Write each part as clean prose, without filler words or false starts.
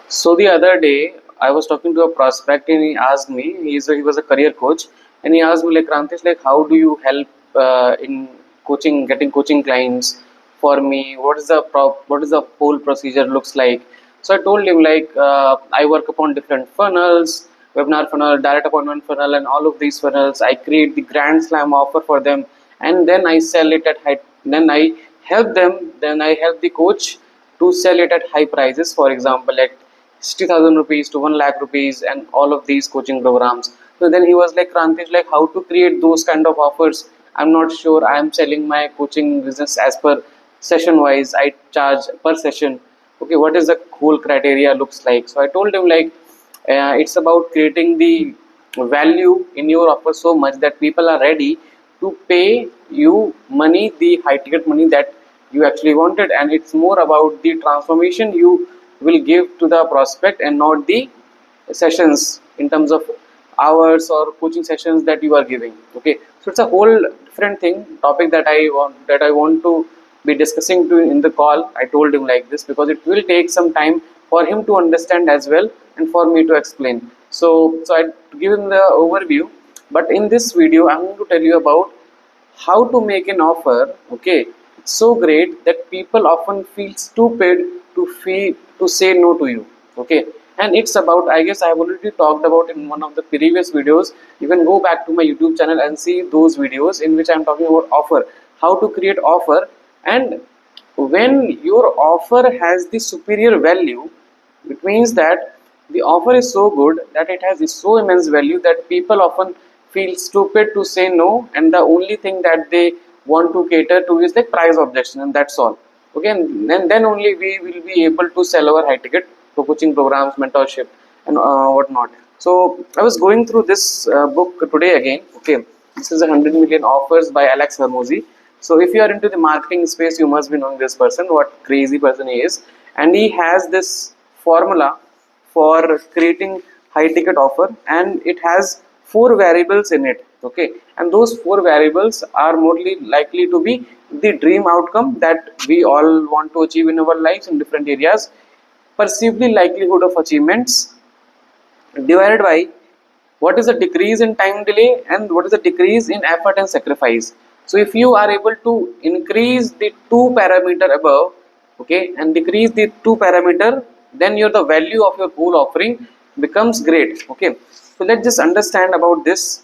So the other day, I was talking to a prospect, and he asked me. He was a career coach, and he asked me like, Rantish, like, how do you help in coaching, getting coaching clients for me? What is the whole procedure looks like? So I told him like, I work upon different funnels, webinar funnel, direct appointment funnel, and all of these funnels. I create the grand slam offer for them, and then I sell it at high. Then I help them. Then I help the coach to sell it at high prices. For example, at 60,000 rupees to 1 lakh rupees and all of these coaching programs. So then he was like, Krantish, like how to create those kind of offers? I'm not sure. I'm selling my coaching business as per session wise. I charge per session. Okay, what is the whole criteria looks like? So I told him like it's about creating the value in your offer so much that people are ready to pay you money, the high ticket money that you actually wanted, and it's more about the transformation you will give to the prospect and not the sessions in terms of hours or coaching sessions that you are giving. Okay, so it's a whole different thing topic that I want to be discussing to in the call. I told him like this because it will take some time for him to understand as well and for me to explain. So I give him the overview, but in this video I'm going to tell you about how to make an offer. Okay, it's so great that people often feel stupid to say no to you. Okay, and it's about, I guess I've already talked about in one of the previous videos. You can go back to my YouTube channel and see those videos in which I'm talking about offer, how to create offer. And when your offer has the superior value, it means that the offer is so good that it has so immense value that people often feel stupid to say no, and the only thing that they want to cater to is like price objection, and that's all. Okay, and then only we will be able to sell our high ticket coaching programs, mentorship, and whatnot. So I was going through this book today again. Okay, this is 100 million offers by Alex Hermosi. So if you are into the marketing space, you must be knowing this person, what crazy person he is. And he has this formula for creating high ticket offer, and it has four variables in it. Okay, and those four variables are more likely to be the dream outcome that we all want to achieve in our lives in different areas, perceived likelihood of achievements divided by what is the decrease in time delay and what is the decrease in effort and sacrifice. So if you are able to increase the two parameter above, okay, and decrease the two parameter, then your the value of your whole offering becomes great. Okay, so let's just understand about this.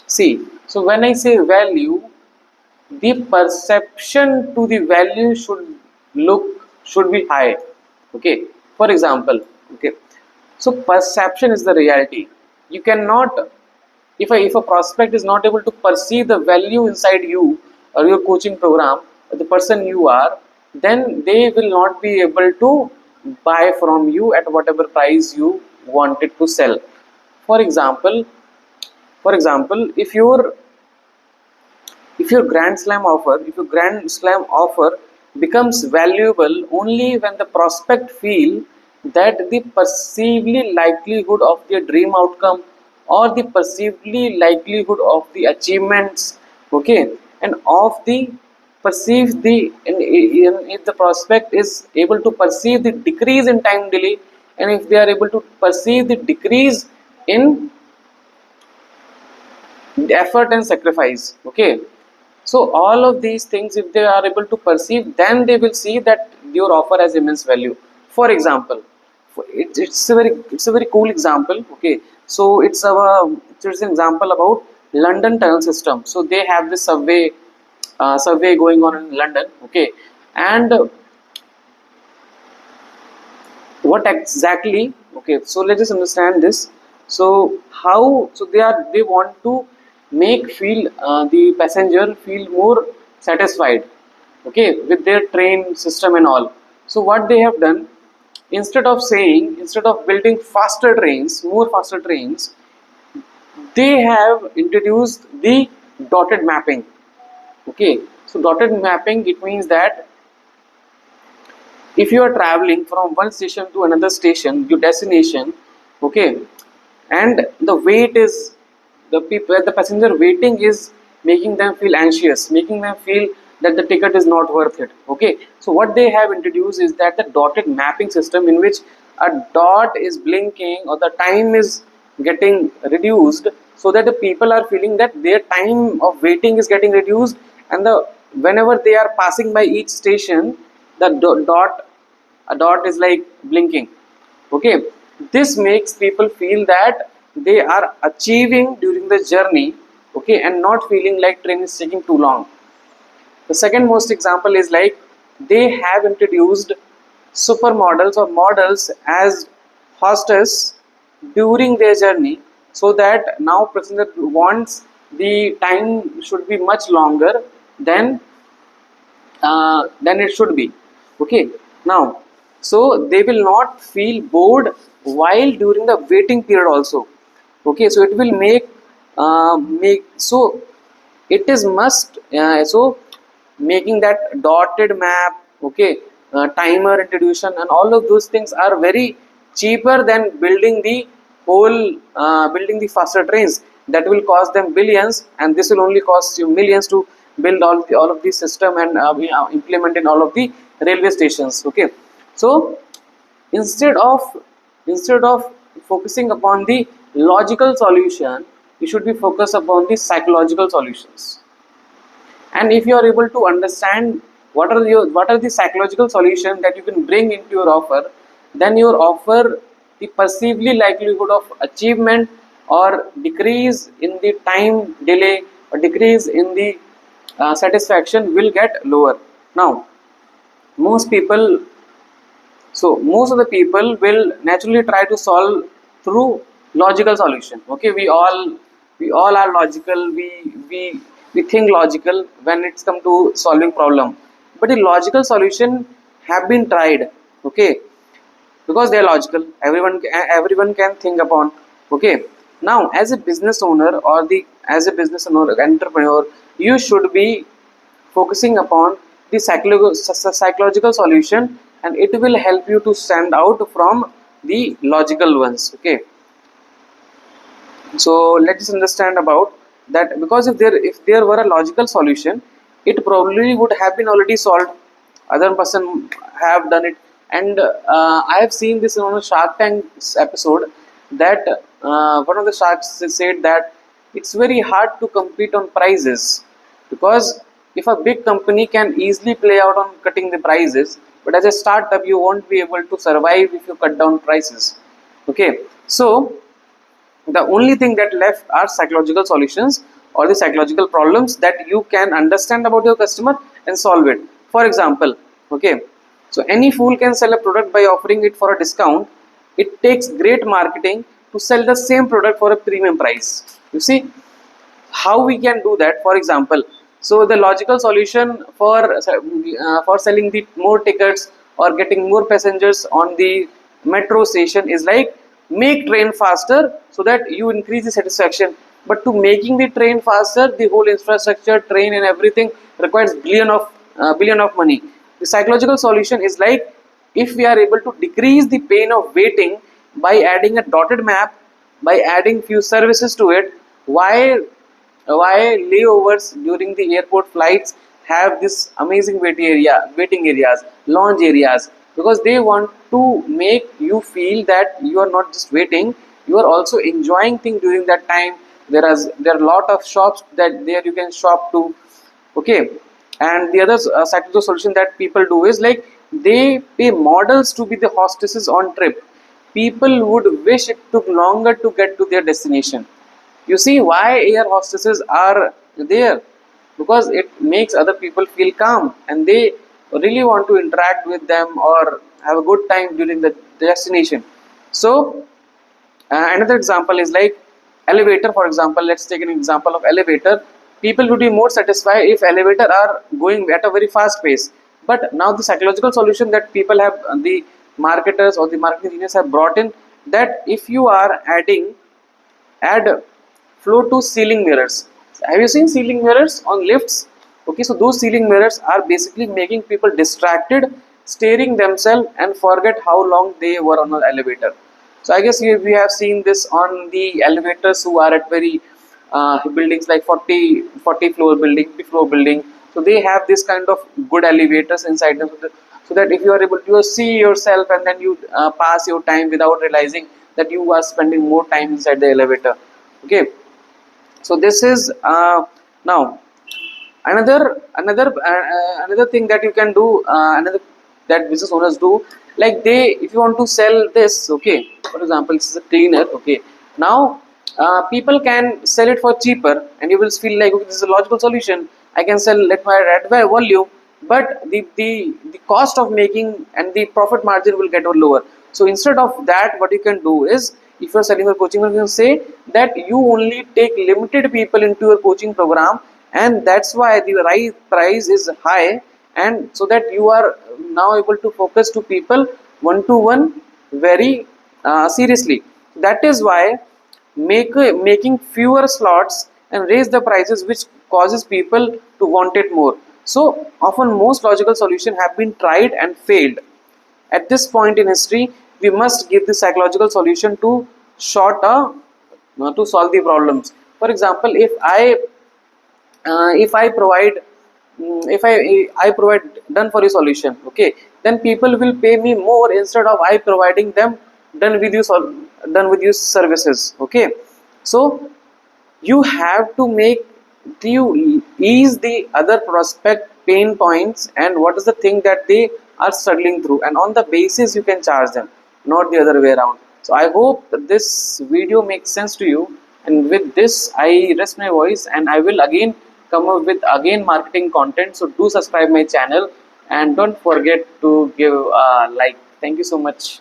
See, so when I say value, the perception to the value look should be high. Okay, for example, okay, so perception is the reality. You cannot, if a prospect is not able to perceive the value inside you or your coaching program, the person you are, then they will not be able to buy from you at whatever price you wanted to sell. For example, if your grand slam offer becomes valuable only when the prospect feel that the perceivedly likelihood of their dream outcome or the perceivedly likelihood of the achievements, okay, and of the perceive the if the prospect is able to perceive the decrease in time delay, and if they are able to perceive the decrease in effort and sacrifice. Okay, so all of these things, if they are able to perceive, then they will see that your offer has immense value. For example, it's a very cool example. Okay, so it's an example about London tunnel system. So they have this survey going on in London. Okay, and what exactly, okay, so let's just understand this. So how, so they want to make feel the passenger feel more satisfied, okay, with their train system and all. So what they have done, instead of building faster trains, they have introduced the dotted mapping. Okay, so dotted mapping, it means that if you are traveling from one station to another station, your destination, okay, and the wait is, the passenger waiting is making them feel anxious, making them feel that the ticket is not worth it. Okay, so what they have introduced is that the dotted mapping system, in which a dot is blinking or the time is getting reduced, so that the people are feeling that their time of waiting is getting reduced, and the whenever they are passing by each station, the dot, a dot is like blinking. Okay, this makes people feel that they are achieving during the journey, okay, and not feeling like train is taking too long. The second most example is like they have introduced supermodels or models as hostess during their journey, so that now passenger wants the time should be much longer than it should be. Okay, now so they will not feel bored while during the waiting period also. Okay, so it will make so it is must so making that dotted map, okay, timer introduction and all of those things are very cheaper than building the building the faster trains that will cost them billions, and this will only cost you millions to build all of the system and implement in all of the railway stations. Okay, so instead of instead of focusing upon the logical solution, you should be focused upon the psychological solutions. And if you are able to understand what are the psychological solutions that you can bring into your offer, then your offer, the perceively likelihood of achievement or decrease in the time delay or decrease in the satisfaction will get lower. Now most people, so most of the people will naturally try to solve through logical solution. Okay, we all are logical, we think logical when it's come to solving problem, but the logical solution have been tried. Okay, because they are logical, everyone can think upon. Okay, now as a business owner or the as a business owner entrepreneur, you should be focusing upon the psychological solution, and it will help you to stand out from the logical ones. Okay, so let's understand about that, because if there were a logical solution, it probably would have been already solved, other person have done it. And I have seen this on a Shark Tank episode, that one of the sharks said that it's very hard to compete on prices, because if a big company can easily play out on cutting the prices, but as a startup you won't be able to survive if you cut down prices. Okay, so the only thing that left are psychological solutions or the psychological problems that you can understand about your customer and solve it. For example, okay, so any fool can sell a product by offering it for a discount. It takes great marketing to sell the same product for a premium price. You see how we can do that. For example, so the logical solution for selling the more tickets or getting more passengers on the metro station is like make train faster so that you increase the satisfaction. But to making the train faster, the whole infrastructure, train and everything requires billion of money. The psychological solution is like, if we are able to decrease the pain of waiting by adding a dotted map, by adding few services to it. Why layovers during the airport flights have this amazing waiting areas, lounge areas? Because they want to make you feel that you are not just waiting, you are also enjoying things during that time. There are a lot of shops that there you can shop to. Okay, and the other psychological solution that people do is like they pay models to be the hostesses on trip. People would wish it took longer to get to their destination. You see why air hostesses are there? Because it makes other people feel calm and they really want to interact with them or have a good time during the destination. So another example is like elevator. For example, let's take an example of elevator. People would be more satisfied if elevator are going at a very fast pace. But now the psychological solution that people have, the marketers or the marketing engineers have brought in, that if you are add floor to ceiling mirrors. Have you seen ceiling mirrors on lifts? Okay, so those ceiling mirrors are basically making people distracted, staring themselves and forget how long they were on an elevator. So I guess we have seen this on the elevators who are at very buildings like 40 floor building, 50 floor building. So they have this kind of good elevators inside them. so that if you are able to see yourself and then you pass your time without realizing that you are spending more time inside the elevator. Okay, so this is now another thing that you can do, another that business owners do, like they, if you want to sell this, okay, for example this is a cleaner, okay, now people can sell it for cheaper and you will feel like, okay, this is a logical solution, I can sell at my volume, but the cost of making and the profit margin will get lower. So instead of that, what you can do is, if you're selling your coaching, you can say that you only take limited people into your coaching program, and that's why the right price is high, and so that you are now able to focus to people one to one very seriously. That is why making fewer slots and raise the prices, which causes people to want it more. So often most logical solutions have been tried and failed. At this point in history, we must give the psychological solution to short to solve the problems. For example, if I provide if I provide done for you solution, okay, then people will pay me more instead of I providing them done with you done with you services. Okay, so you have to make, you ease the other prospect pain points and what is the thing that they are struggling through, and on the basis you can charge them, not the other way around. So I hope this video makes sense to you, and with this I rest my voice, and I will again come up with again marketing content. So do subscribe my channel and don't forget to give a like. Thank you so much.